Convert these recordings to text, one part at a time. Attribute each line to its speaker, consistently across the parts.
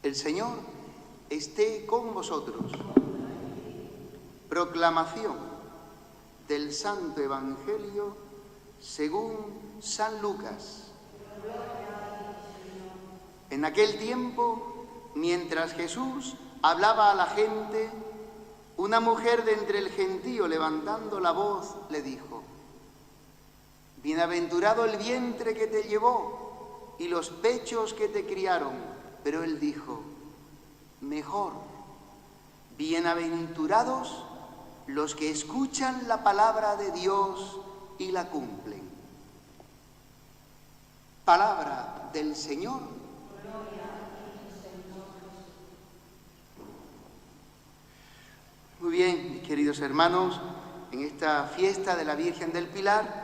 Speaker 1: El Señor esté con vosotros. Proclamación del Santo Evangelio según San Lucas. En aquel tiempo, mientras Jesús hablaba a la gente, una mujer de entre el gentío, levantando la voz, le dijo: Bienaventurado el vientre que te llevó y los pechos que te criaron. Pero él dijo: mejor, bienaventurados los que escuchan la palabra de Dios y la cumplen. Palabra del Señor. Muy bien, mis queridos hermanos, en esta fiesta de la Virgen del Pilar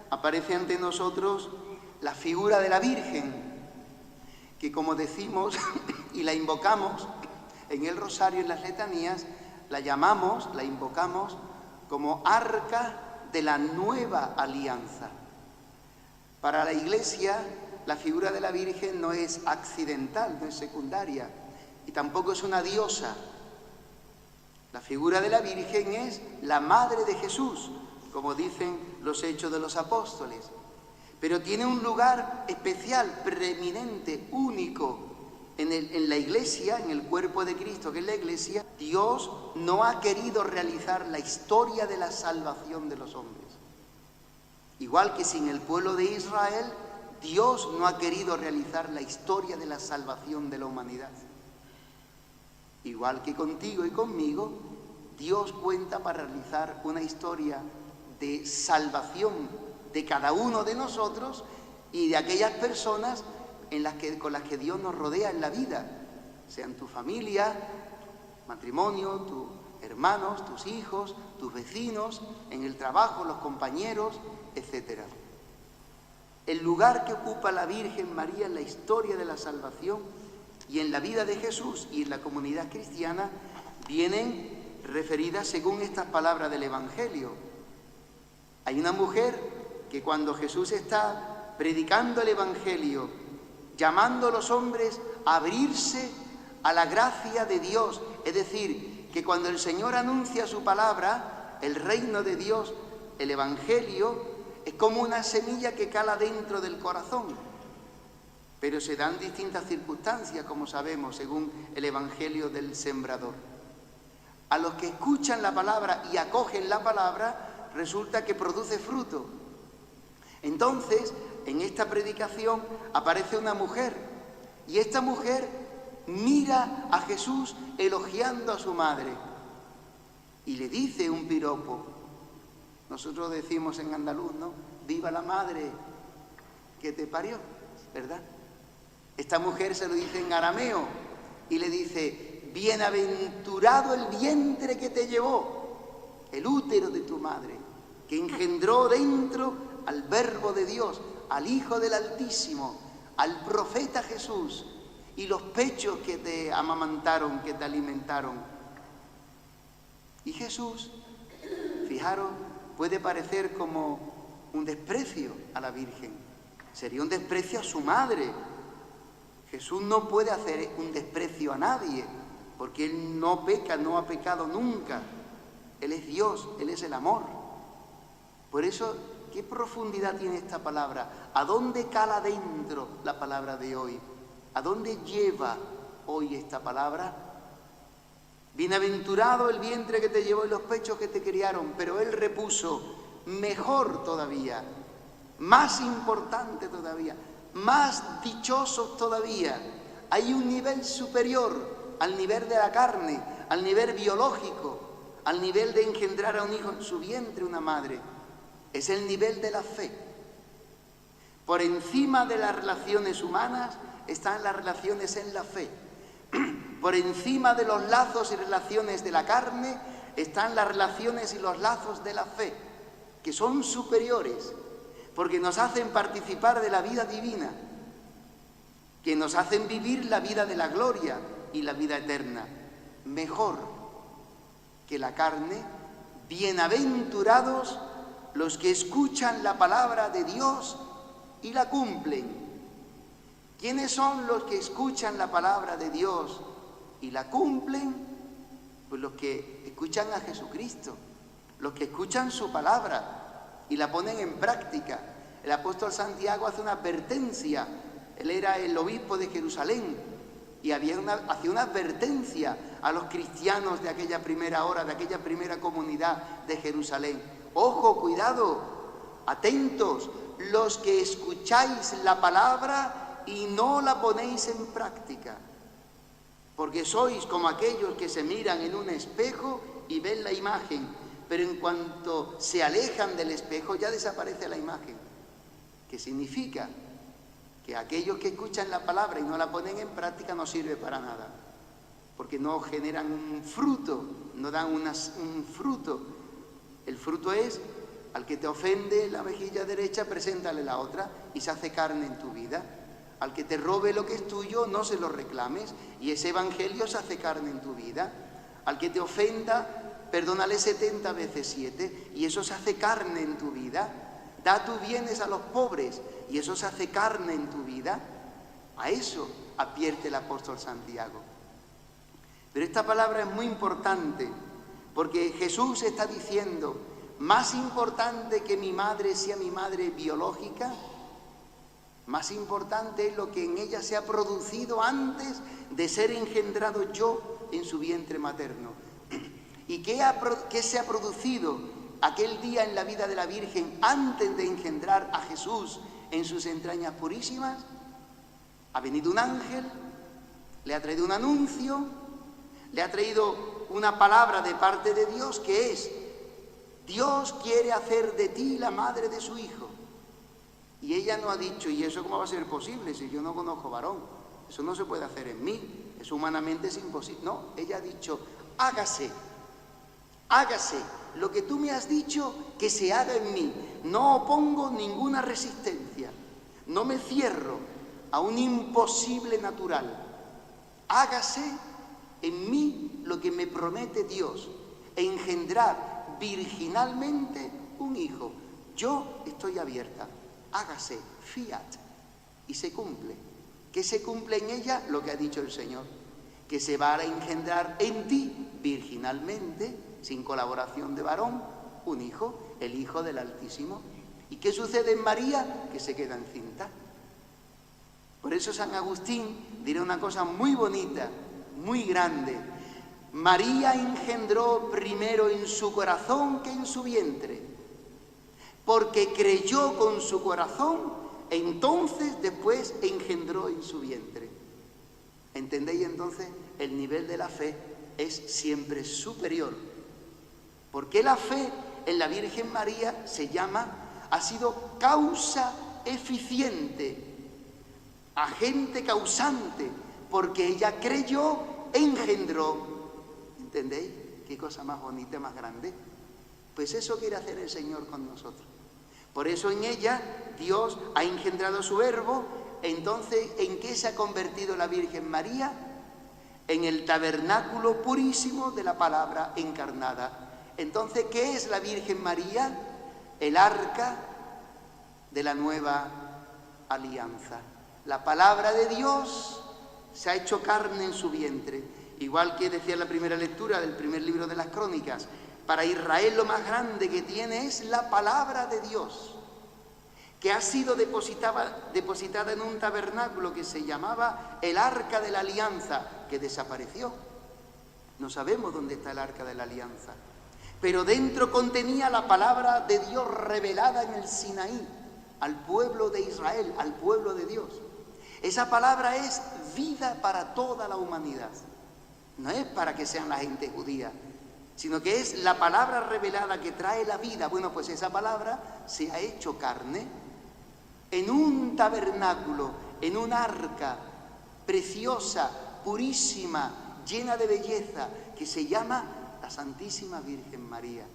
Speaker 1: aparece ante nosotros la figura de la Virgen, que como decimos y la invocamos en el rosario, en las letanías, la llamamos, la invocamos como arca de la nueva alianza. Para la Iglesia, la figura de la Virgen no es accidental, no es secundaria, y tampoco es una diosa. La figura de la Virgen es la Madre de Jesús, como dicen los Hechos de los Apóstoles. Pero tiene un lugar especial, preeminente, único en la Iglesia, en el cuerpo de Cristo, que es la Iglesia. Dios no ha querido realizar la historia de la salvación de los hombres. Igual que sin el pueblo de Israel, Dios no ha querido realizar la historia de la salvación de la humanidad. Igual que contigo y conmigo, Dios cuenta para realizar una historia de salvación de cada uno de nosotros y de aquellas personas con las que Dios nos rodea en la vida, sean tu familia, matrimonio, tus hermanos, tus hijos, tus vecinos, en el trabajo, los compañeros, etc. El lugar que ocupa la Virgen María en la historia de la salvación y en la vida de Jesús y en la comunidad cristiana vienen referidas según estas palabras del Evangelio. Hay una mujer que cuando Jesús está predicando el Evangelio, llamando a los hombres a abrirse a la gracia de Dios, es decir, que cuando el Señor anuncia su palabra, el reino de Dios, el Evangelio, es como una semilla que cala dentro del corazón. Pero se dan distintas circunstancias, como sabemos, según el Evangelio del Sembrador. A los que escuchan la palabra y acogen la palabra, resulta que produce fruto. Entonces, en esta predicación aparece una mujer, y esta mujer mira a Jesús elogiando a su madre, y le dice un piropo. Nosotros decimos en andaluz, ¿no? Viva la madre que te parió, ¿verdad? Esta mujer se lo dice en arameo, y le dice: bienaventurado el vientre que te llevó, el útero de tu madre, que engendró dentro al Verbo de Dios, al Hijo del Altísimo, al profeta Jesús, y los pechos que te amamantaron, que te alimentaron. Y Jesús, fijaros, puede parecer como un desprecio a la Virgen. Sería un desprecio a su madre. Jesús no puede hacer un desprecio a nadie, porque Él no peca, no ha pecado nunca. Él es Dios, Él es el amor. Por eso, ¿qué profundidad tiene esta palabra? ¿A dónde cala dentro la palabra de hoy? ¿A dónde lleva hoy esta palabra? Bienaventurado el vientre que te llevó y los pechos que te criaron. Pero Él repuso: mejor todavía, más importante todavía, más dichosos todavía. Hay un nivel superior al nivel de la carne, al nivel biológico, al nivel de engendrar a un hijo en su vientre, una madre. Es el nivel de la fe. Por encima de las relaciones humanas están las relaciones en la fe. Por encima de los lazos y relaciones de la carne están las relaciones y los lazos de la fe, que son superiores, porque nos hacen participar de la vida divina, que nos hacen vivir la vida de la gloria y la vida eterna. Mejor que la carne, bienaventurados los que escuchan la palabra de Dios y la cumplen. ¿Quiénes son los que escuchan la palabra de Dios y la cumplen? Pues los que escuchan a Jesucristo, los que escuchan su palabra y la ponen en práctica. El apóstol Santiago hace una advertencia. Él era el obispo de Jerusalén y hacía una advertencia a los cristianos de aquella primera hora, de aquella primera comunidad de Jerusalén. Ojo, cuidado, atentos, los que escucháis la palabra y no la ponéis en práctica, porque sois como aquellos que se miran en un espejo y ven la imagen, pero en cuanto se alejan del espejo ya desaparece la imagen. ¿Qué significa? Que aquellos que escuchan la palabra y no la ponen en práctica no sirve para nada, porque no generan un fruto, no dan un fruto. El fruto es, al que te ofende la mejilla derecha, preséntale la otra y se hace carne en tu vida. Al que te robe lo que es tuyo, no se lo reclames y ese evangelio se hace carne en tu vida. Al que te ofenda, perdónale 70 veces 7 y eso se hace carne en tu vida. Da tus bienes a los pobres y eso se hace carne en tu vida. A eso advierte el apóstol Santiago. Pero esta palabra es muy importante porque Jesús está diciendo, más importante que mi madre sea mi madre biológica, más importante es lo que en ella se ha producido antes de ser engendrado yo en su vientre materno. ¿Y qué se ha producido aquel día en la vida de la Virgen antes de engendrar a Jesús en sus entrañas purísimas? Ha venido un ángel, le ha traído un anuncio, le ha traído una palabra de parte de Dios que es: Dios quiere hacer de ti la madre de su hijo. Y ella no ha dicho, ¿y eso cómo va a ser posible si yo no conozco varón? Eso no se puede hacer en mí, eso humanamente es imposible. No, ella ha dicho, hágase, hágase lo que tú me has dicho, que se haga en mí. No opongo ninguna resistencia, no me cierro a un imposible natural. Hágase en mí lo que me promete Dios, engendrar virginalmente un hijo. Yo estoy abierta. Hágase, fiat, y se cumple. ¿Qué se cumple en ella? Lo que ha dicho el Señor, que se va a engendrar en ti, virginalmente, sin colaboración de varón, un hijo, el Hijo del Altísimo. ¿Y qué sucede en María? Que se queda encinta. Por eso San Agustín dirá una cosa muy bonita, muy grande. María engendró primero en su corazón que en su vientre, porque creyó con su corazón, entonces después engendró en su vientre. ¿Entendéis entonces? El nivel de la fe es siempre superior. Porque la fe en la Virgen María ha sido causa eficiente, agente causante, porque ella creyó, engendró. ¿Entendéis? ¿Qué cosa más bonita, más grande? Pues eso quiere hacer el Señor con nosotros. Por eso en ella Dios ha engendrado su verbo. Entonces, ¿en qué se ha convertido la Virgen María? En el tabernáculo purísimo de la palabra encarnada. Entonces, ¿qué es la Virgen María? El arca de la nueva alianza. La palabra de Dios se ha hecho carne en su vientre. Igual que decía en la primera lectura del primer libro de las Crónicas, para Israel lo más grande que tiene es la palabra de Dios, que ha sido depositada en un tabernáculo que se llamaba el Arca de la Alianza, que desapareció. No sabemos dónde está el Arca de la Alianza, pero dentro contenía la palabra de Dios revelada en el Sinaí, al pueblo de Israel, al pueblo de Dios. Esa palabra es vida para toda la humanidad, no es para que sean la gente judía, sino que es la palabra revelada que trae la vida. Bueno, pues esa palabra se ha hecho carne en un tabernáculo, en un arca preciosa, purísima, llena de belleza, que se llama la Santísima Virgen María,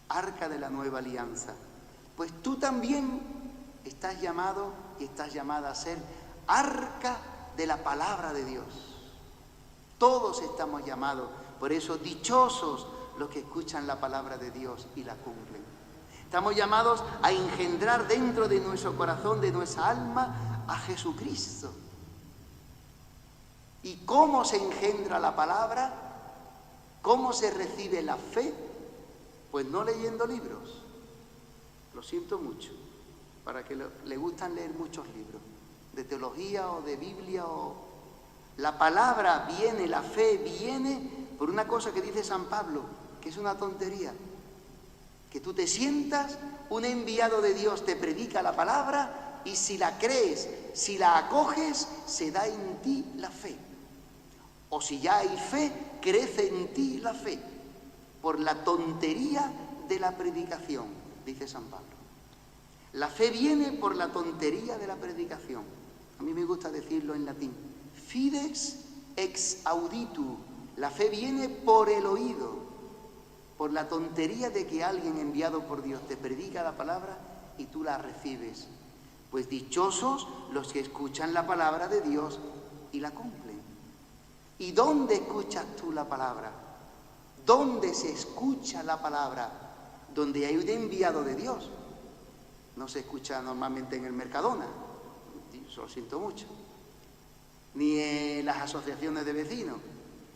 Speaker 1: arca de la nueva alianza. Pues tú también estás llamado y estás llamada a ser arca de la palabra de Dios. Todos estamos llamados. Por eso, dichosos los que escuchan la palabra de Dios y la cumplen. Estamos llamados a engendrar dentro de nuestro corazón, de nuestra alma, a Jesucristo. ¿Y cómo se engendra la palabra? ¿Cómo se recibe la fe? Pues no leyendo libros. Lo siento mucho, para que le gustan leer muchos libros, de teología o de Biblia o... La palabra viene, la fe viene por una cosa que dice San Pablo, que es una tontería. Que tú te sientas, un enviado de Dios te predica la palabra y si la crees, si la acoges, se da en ti la fe. O si ya hay fe, crece en ti la fe. Por la tontería de la predicación, dice San Pablo. La fe viene por la tontería de la predicación. A mí me gusta decirlo en latín. Fides ex auditu. La fe viene por el oído, por la tontería de que alguien enviado por Dios te predica la palabra y tú la recibes. Pues dichosos los que escuchan la palabra de Dios y la cumplen. ¿Y dónde escuchas tú la palabra? ¿Dónde se escucha la palabra? Donde hay un enviado de Dios. No se escucha normalmente en el Mercadona, lo siento mucho, ni en las asociaciones de vecinos,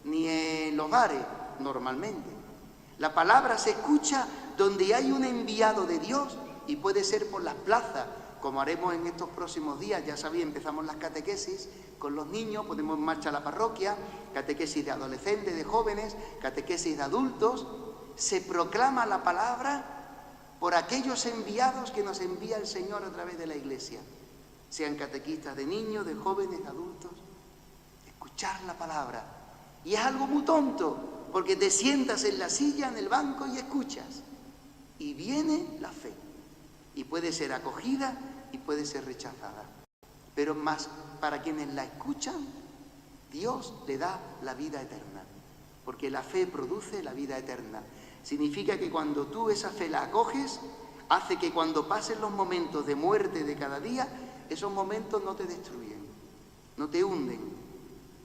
Speaker 1: ni en los bares, normalmente. La palabra se escucha donde hay un enviado de Dios y puede ser por las plazas, como haremos en estos próximos días. Ya sabéis, empezamos las catequesis con los niños, ponemos en marcha la parroquia, catequesis de adolescentes, de jóvenes, catequesis de adultos. Se proclama la palabra por aquellos enviados que nos envía el Señor a través de la Iglesia, sean catequistas de niños, de jóvenes, de adultos. Escuchar la palabra. Y es algo muy tonto, porque te sientas en la silla, en el banco y escuchas. Y viene la fe. Y puede ser acogida y puede ser rechazada. Pero más para quienes la escuchan, Dios le da la vida eterna. Porque la fe produce la vida eterna. Significa que cuando tú esa fe la acoges, hace que cuando pasen los momentos de muerte de cada día, esos momentos no te destruyen, no te hunden,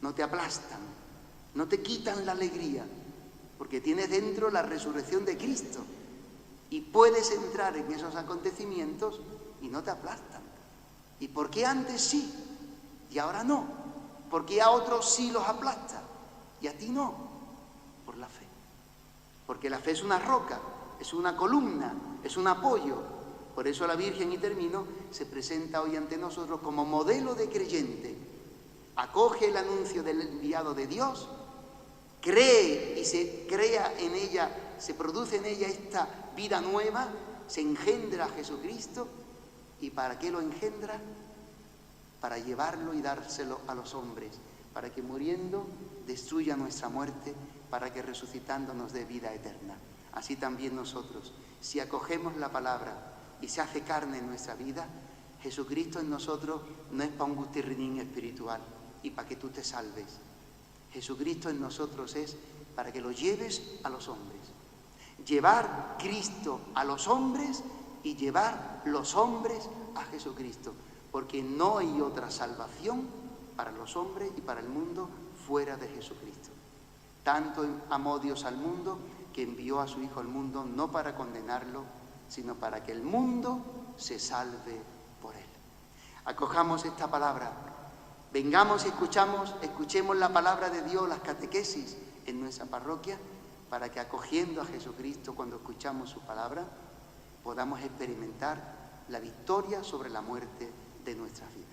Speaker 1: no te aplastan, no te quitan la alegría, porque tienes dentro la resurrección de Cristo y puedes entrar en esos acontecimientos y no te aplastan. ¿Y por qué antes sí y ahora no? ¿Por qué a otros sí los aplasta y a ti no? Por la fe. Porque la fe es una roca, es una columna, es un apoyo. Por eso la Virgen, y termino, se presenta hoy ante nosotros como modelo de creyente. Acoge el anuncio del enviado de Dios, cree y se crea en ella, se produce en ella esta vida nueva, se engendra a Jesucristo. ¿Y para qué lo engendra? Para llevarlo y dárselo a los hombres, para que muriendo destruya nuestra muerte, para que resucitando nos dé vida eterna. Así también nosotros, si acogemos la palabra y se hace carne en nuestra vida, Jesucristo en nosotros no es para un gustirrinín espiritual y para que tú te salves. Jesucristo en nosotros es para que lo lleves a los hombres. Llevar Cristo a los hombres y llevar los hombres a Jesucristo, porque no hay otra salvación para los hombres y para el mundo fuera de Jesucristo. Tanto amó Dios al mundo que envió a su Hijo al mundo no para condenarlo, sino para que el mundo se salve por él. Acojamos esta palabra, vengamos y escuchemos la palabra de Dios, las catequesis en nuestra parroquia, para que acogiendo a Jesucristo cuando escuchamos su palabra, podamos experimentar la victoria sobre la muerte de nuestras vidas.